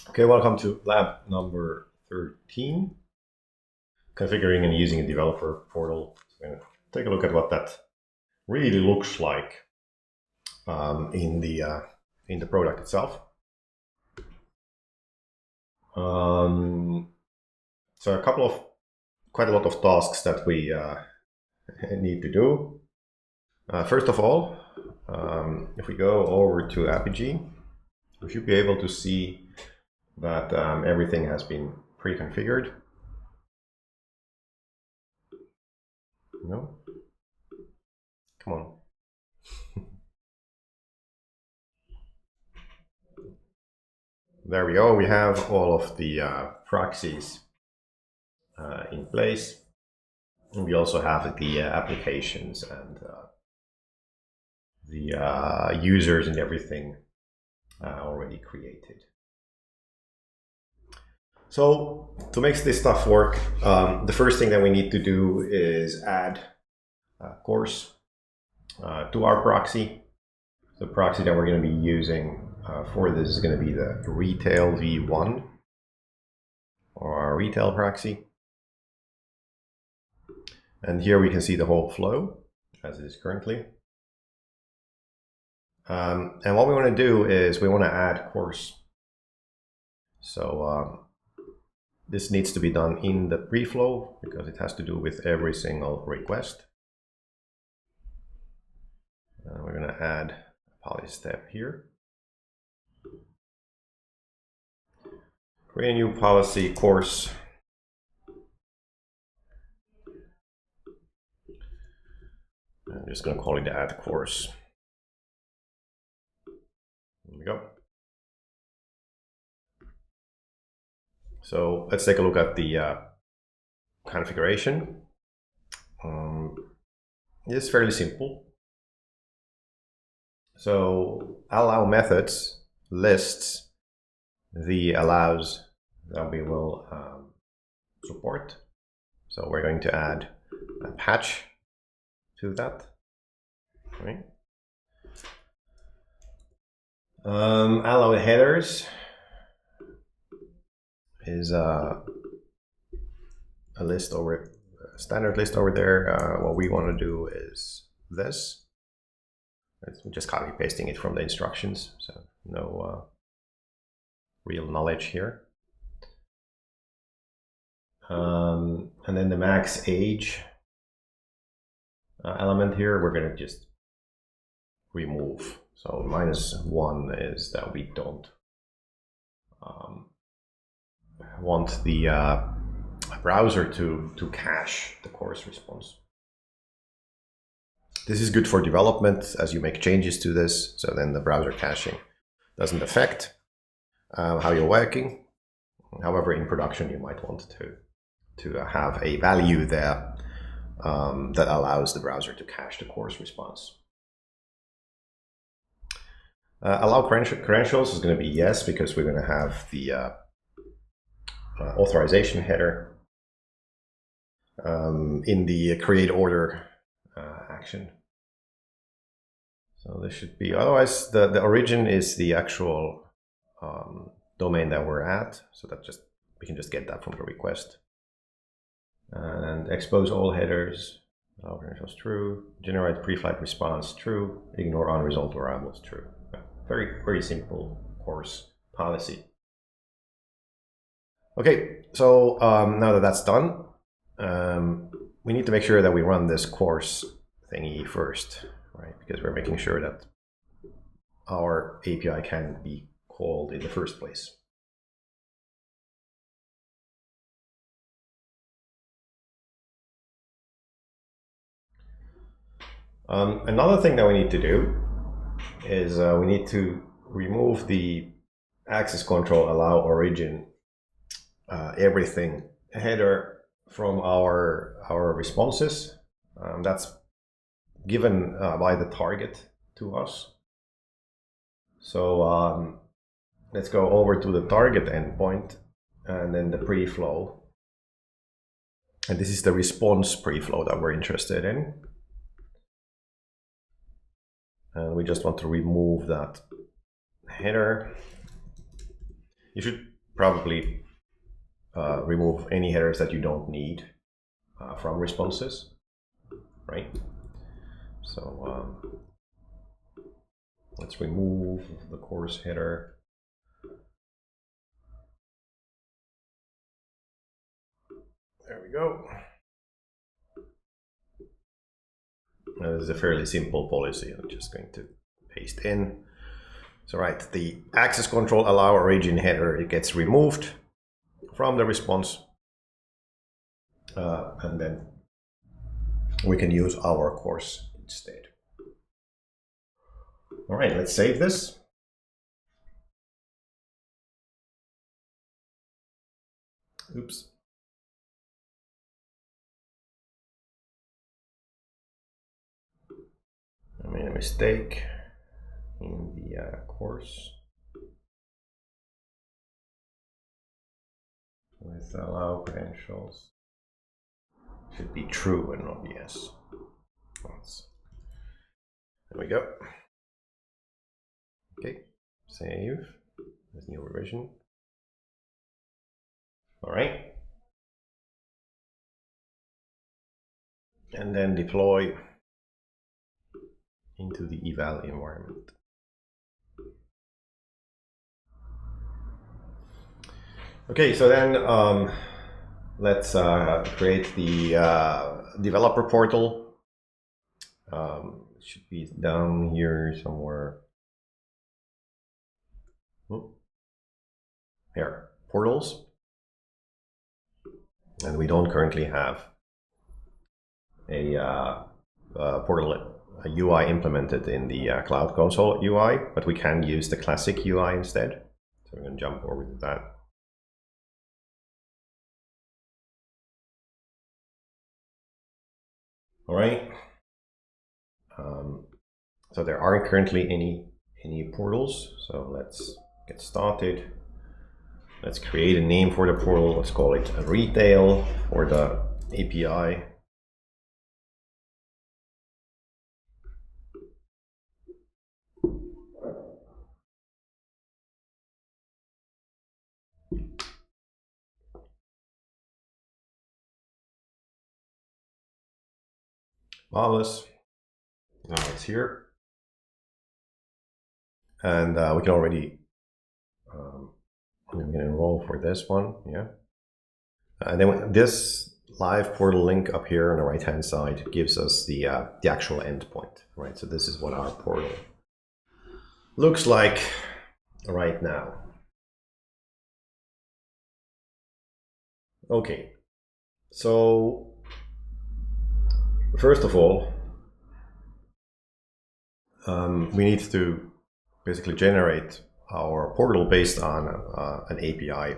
Okay, welcome to lab number 13, configuring and using a developer portal. So we're going to take a look at what that really looks like in the product itself. So quite a lot of tasks that we need to do. First of all, if we go over to Apigee, we should be able to see that everything has been pre-configured. No? Come on. There we go. We have all of the proxies in place. And we also have the applications and the users and everything already created. So to make this stuff work, the first thing that we need to do is add a course to our proxy. The proxy that we're going to be using for this is going to be the retail v1 or our retail proxy. And here we can see the whole flow as it is currently. And what we want to do is we want to add course. So this needs to be done in the pre-flow because it has to do with every single request. We're going to add a poly step here. Create a new policy course. I'm just going to call it the add course. There we go. So let's take a look at the configuration. It's fairly simple. So allow methods lists the allows that we will support. So we're going to add a patch to that. Right. Allow headers is a list over a standard list over there. What we want to do is this. It's just copy pasting it from the instructions, so no real knowledge here. And then the max age element here, we're going to just remove. So -1 is that we don't want the browser to cache the course response. This is good for development as you make changes to this, so then the browser caching doesn't affect how you're working. However, in production, you might want to have a value there that allows the browser to cache the course response. Allow credentials is going to be yes, because we're going to have the authorization header in the create order action. So this should be, otherwise the origin is the actual domain that we're at, so that we can just get that from the request. And expose all headers, allow credentials true, generate pre-flight response true, ignore unresolved variables true. Very, very simple course policy. Okay, so now that that's done, we need to make sure that we run this course thingy first, right? Because we're making sure that our API can be called in the first place. Another thing that we need to do is we need to remove the access control allow origin everything header from our responses. That's given by the target to us. So let's go over to the target endpoint and then the pre-flow. And this is the response pre-flow that we're interested in. And we just want to remove that header. You should probably remove any headers that you don't need from responses, right? So let's remove the course header. There we go. Now, this is a fairly simple policy. I'm just going to paste in. So right, the access control allow origin header, it gets removed from the response. And then we can use our course instead. All right, let's save this. Oops. I made a mistake in the course. Let's allow credentials. Should be true and not yes. There we go. Okay, save. There's new revision. All right. And then deploy into the eval environment. Okay, so then let's create the developer portal. It should be down here somewhere. Here, portals. And we don't currently have a portal a UI implemented in the Cloud Console UI, but we can use the classic UI instead. So we're going to jump over to that. All right. So there aren't currently any portals. So let's get started. Let's create a name for the portal. Let's call it retail for the API. Marvelous. Now it's here. And we can already we can enroll for this one, yeah. And then this live portal link up here on the right-hand side gives us the actual endpoint, right? So this is what our portal looks like right now. Okay, so first of all, we need to basically generate our portal based on an API,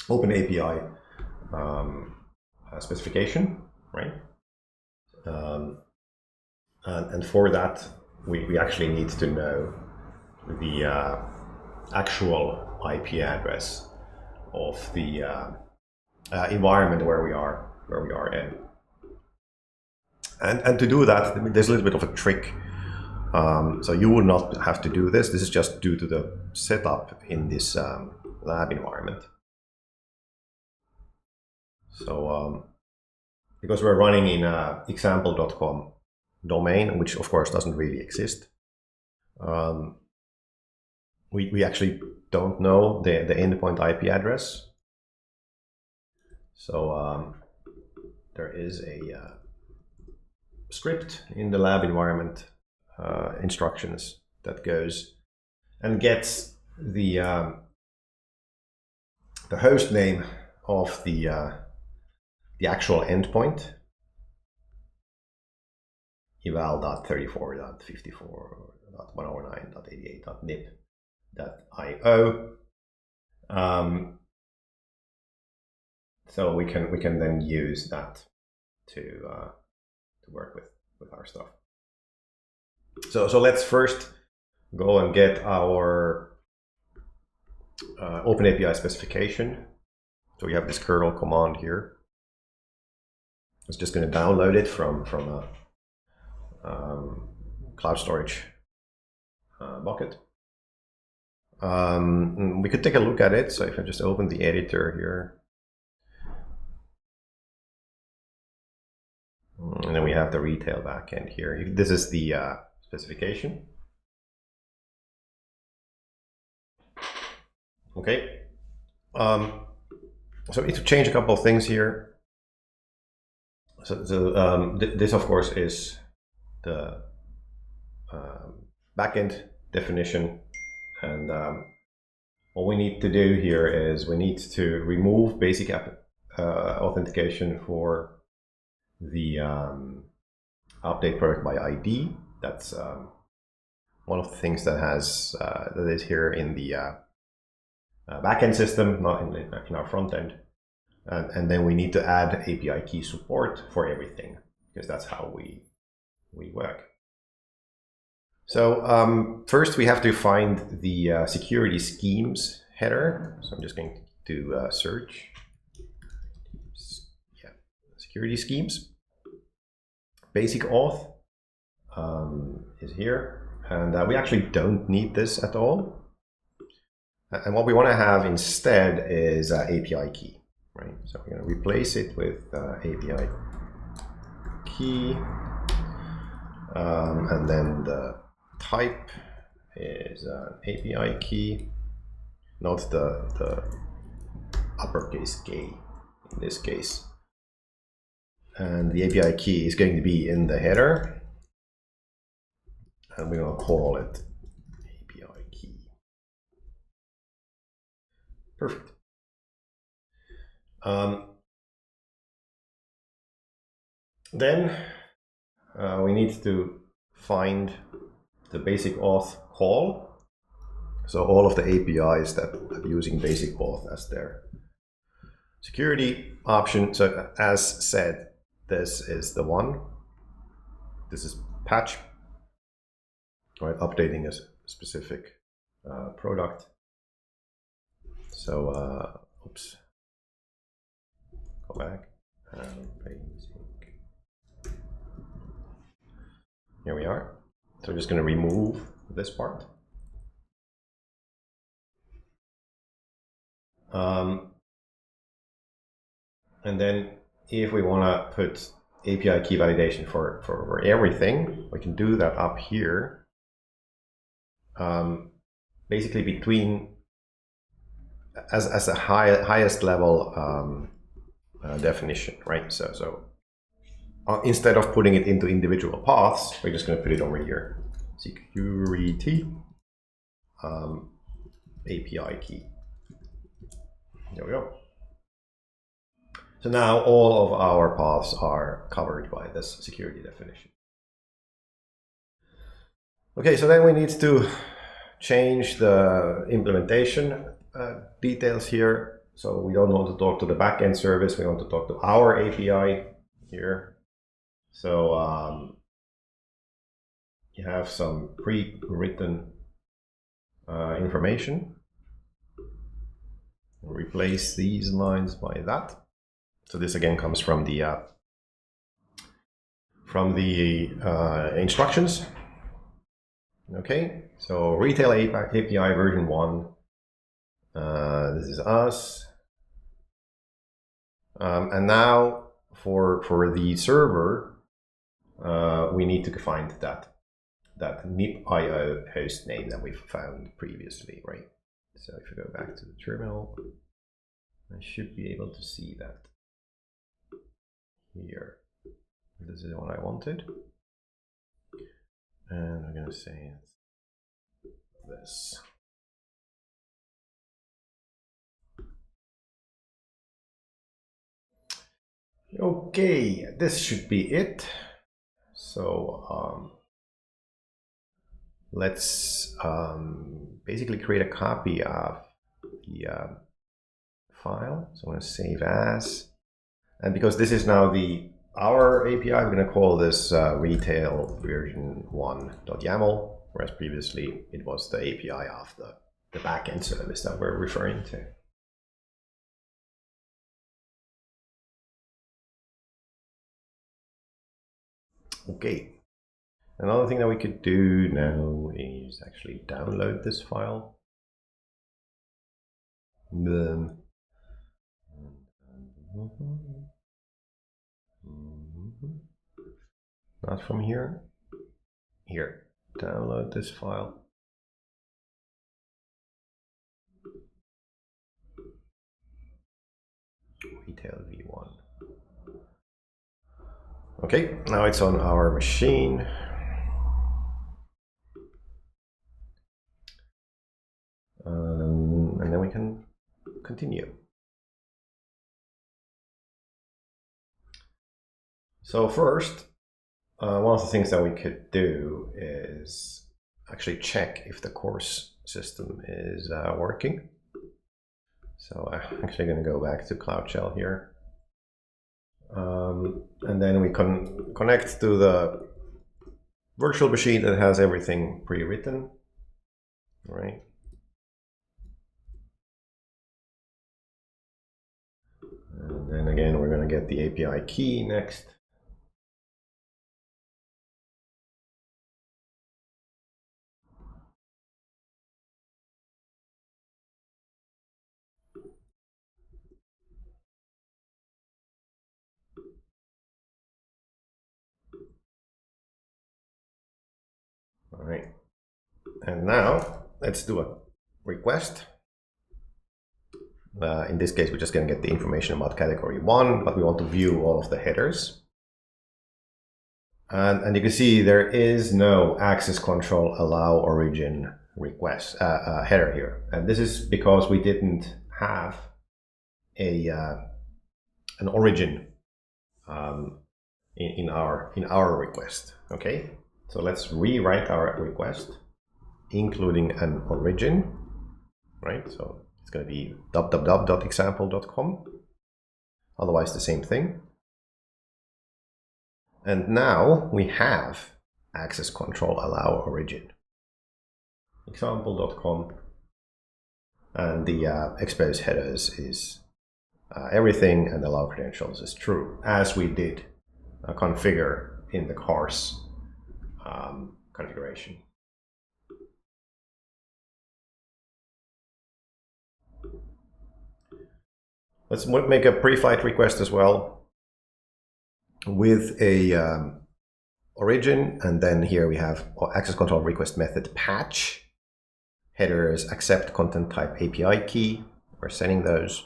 open API specification, right? And for that, we actually need to know the actual IP address of the environment where we are in. And to do that, there's a little bit of a trick. So you would not have to do this. This is just due to the setup in this lab environment. So because we're running in a example.com domain, which of course doesn't really exist, we actually don't know the endpoint IP address. So there is a script in the lab environment instructions that goes and gets the host name of the actual endpoint, eval.34.54.109.88.nip.io. So we can then use that to work with our stuff. So let's first go and get our OpenAPI specification. So we have this curl command here. It's just going to download it from a cloud storage bucket. We could take a look at it. So if I just open the editor here, and then we have the retail backend here. This is the specification. Okay. So we need to change a couple of things here. So this, of course, is the backend definition, and what we need to do here is we need to remove basic authentication for the update product by ID. That's one of the things that has that is here in the backend system, not in our front end. And then we need to add API key support for everything, because that's how we work. So first we have to find the security schemes header. So I'm just going to search security schemes. Basic auth is here, and we actually don't need this at all. And what we want to have instead is API key, right? So we're going to replace it with API key, and then the type is API key, not the uppercase K in this case. And the API key is going to be in the header, and we're going to call it API key. Perfect. Then we need to find the basic auth call. So all of the APIs that are using basic auth as their security option. So as said, this is the one. This is patch, right? Updating a specific product. So, oops, go back. Basic. Here we are. So we're just going to remove this part. And then if we want to put API key validation for everything, we can do that up here. Basically between, as a highest level definition, right? So instead of putting it into individual paths, we're just going to put it over here. Security API key. There we go. So now all of our paths are covered by this security definition. Okay, so then we need to change the implementation details here. So we don't want to talk to the backend service, we want to talk to our API here. So you have some pre-written information. We'll replace these lines by that. So this again comes from the instructions. Okay, so retail API version 1. This is us. And now for the server, we need to find that deepdives-eu host name that we've found previously, right? So if you go back to the terminal, I should be able to see that here. This is what I wanted. And I'm going to say this. Okay, this should be it. So let's basically create a copy of the file. So I'm going to save as, and because this is now our API, we're going to call this retail version 1.yaml, whereas previously it was the API of the backend service that we're referring to. Okay, another thing that we could do now is actually download this file. Not from here. Here, download this file. Retail v1. Okay, now it's on our machine. And then we can continue. So first, one of the things that we could do is actually check if the course system is working. So I'm actually going to go back to Cloud Shell here. And then we can connect to the virtual machine that has everything pre-written, right? And then again, we're going to get the API key next. All right. And now let's do a request. In this case, we're just going to get the information about category 1, but we want to view all of the headers. And you can see there is no access control allow origin request header here. And this is because we didn't have an origin in our request. Okay, so let's rewrite our request, including an origin, right? So it's going to be www.example.com, otherwise the same thing. And now we have access control allow origin, example.com, and the expose headers is everything, and allow credentials is true, as we did configure in the course configuration. Let's make a pre-flight request as well with a origin, and then here we have access control request method patch, headers accept content type API key. We're sending those.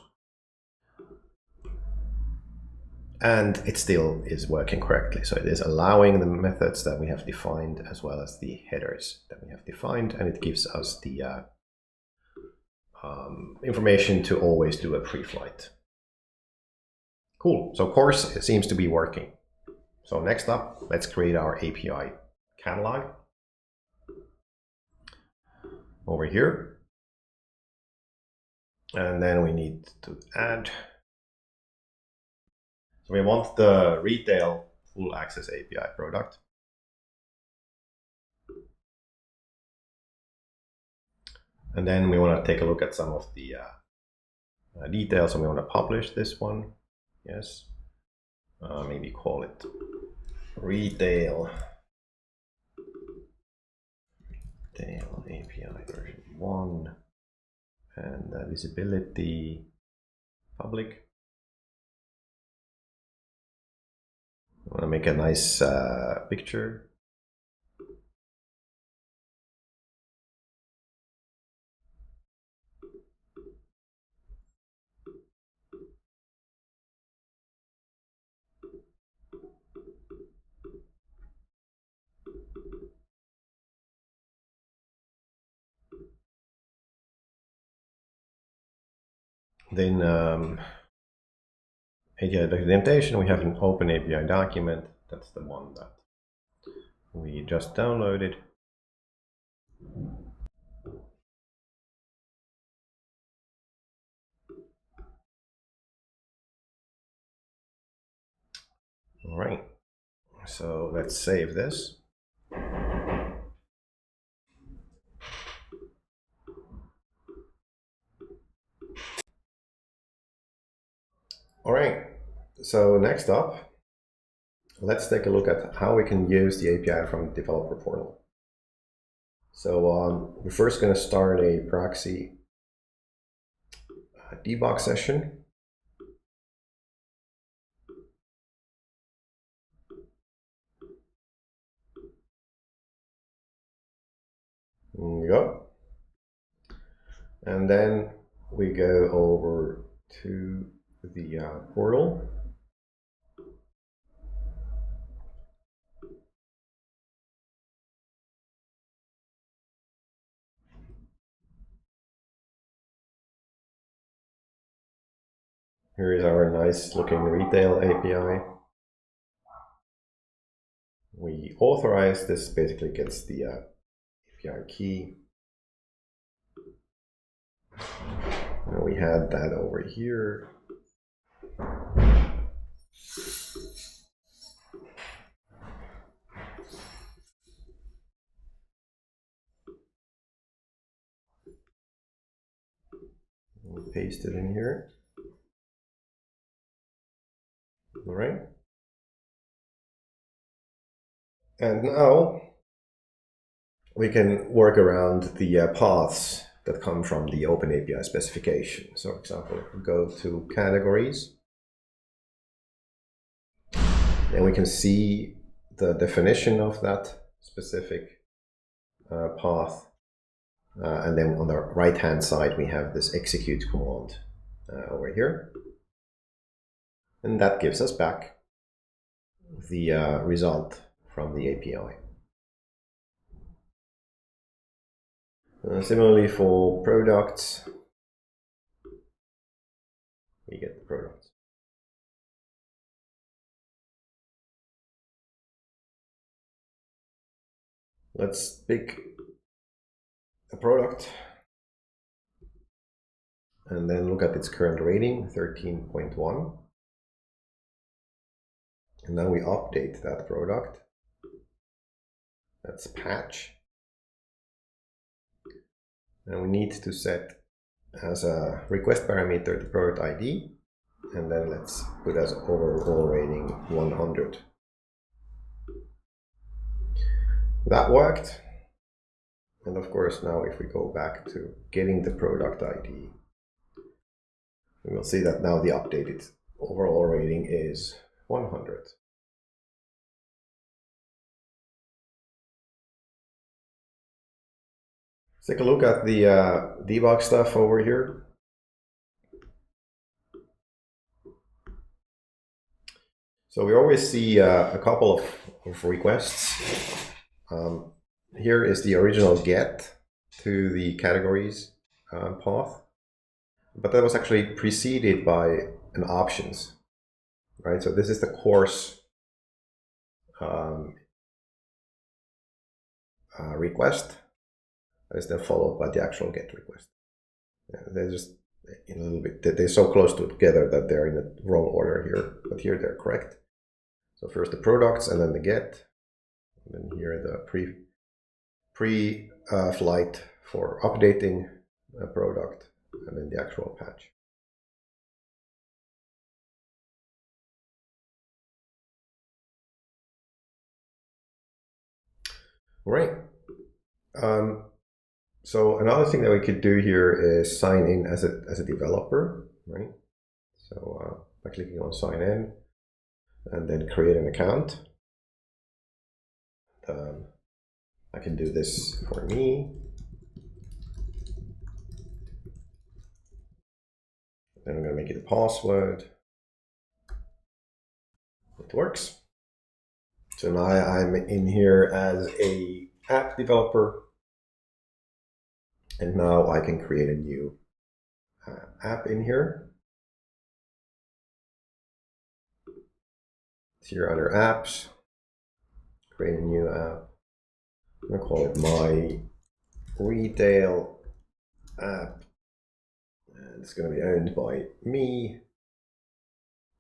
And it still is working correctly. So it is allowing the methods that we have defined as well as the headers that we have defined, and it gives us the information to always do a pre-flight. Cool, so course seems to be working. So next up, let's create our API catalog over here. And then we need to add. So we want the retail full access API product. And then we want to take a look at some of the details, and we want to publish this one. Yes. Maybe call it retail API version 1, and visibility public. I want to make a nice picture. Then API documentation, we have an open API document. That's the one that we just downloaded. All right, so let's save this. All right, so next up, let's take a look at how we can use the API from the developer portal. So we're first going to start a proxy debug session. There we go. And then we go over to the portal. Here is our nice looking retail API. We authorize this, basically gets the API key. And we had that over here. We'll paste it in here. All right. And now we can work around the paths that come from the OpenAPI specification. So, for example, if we go to categories, and we can see the definition of that specific path. And then on the right-hand side, we have this execute command over here. And that gives us back the result from the API. Similarly for products, we get the products. Let's pick a product and then look at its current rating, 13.1. And now we update that product. That's patch. And we need to set as a request parameter the product ID. And then let's put as overall rating 100. That worked. And of course, now if we go back to getting the product ID, we will see that now the updated overall rating is 100. Let's take a look at the debug stuff over here. So we always see a couple of requests. Here is the original get to the categories path, but that was actually preceded by an options, right? So this is the course request. That is then followed by the actual get request. They're just in a little bit, they're so close together that they're in the wrong order here, but here they're correct. So first the products and then the get, and then here the pre-flight for updating a product, and then the actual patch. All right. So another thing that we could do here is sign in as a developer, right? So by clicking on sign in and then create an account. I can do this for me. Then I'm going to make it a password. It works. So now I'm in here as a app developer. And now I can create a new app in here. It's here under apps, create a new app. I'm going to call it my retail app. And it's going to be owned by me.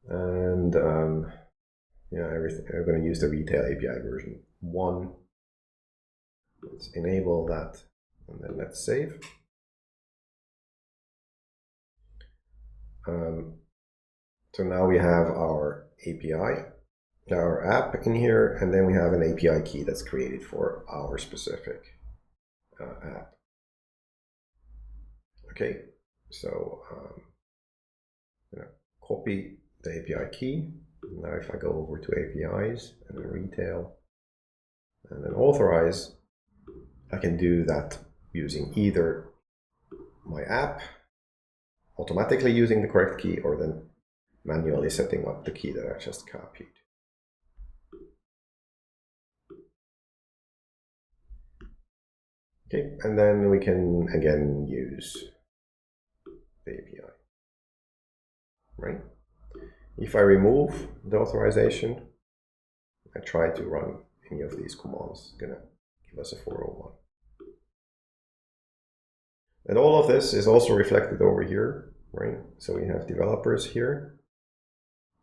And yeah, everything. I'm going to use the retail API version 1. Let's enable that. And then let's save. So now we have our API, our app in here, and then we have an API key that's created for our specific app. Okay, so I'm going to copy the API key. Now if I go over to APIs and then retail and then authorize, I can do that using either my app, automatically using the correct key, or then manually setting up the key that I just copied. Okay, and then we can again use the API, right? If I remove the authorization, I try to run any of these commands, it's gonna give us a 401. And all of this is also reflected over here, right? So we have developers here.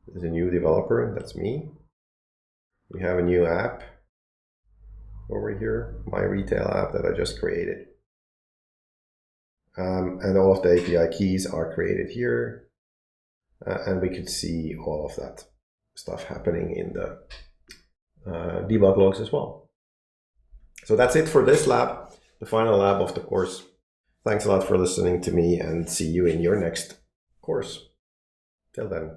There's a new developer, that's me. We have a new app over here, my retail app that I just created. And all of the API keys are created here. And we could see all of that stuff happening in the debug logs as well. So that's it for this lab, the final lab of the course. Thanks a lot for listening to me, and see you in your next course. Till then.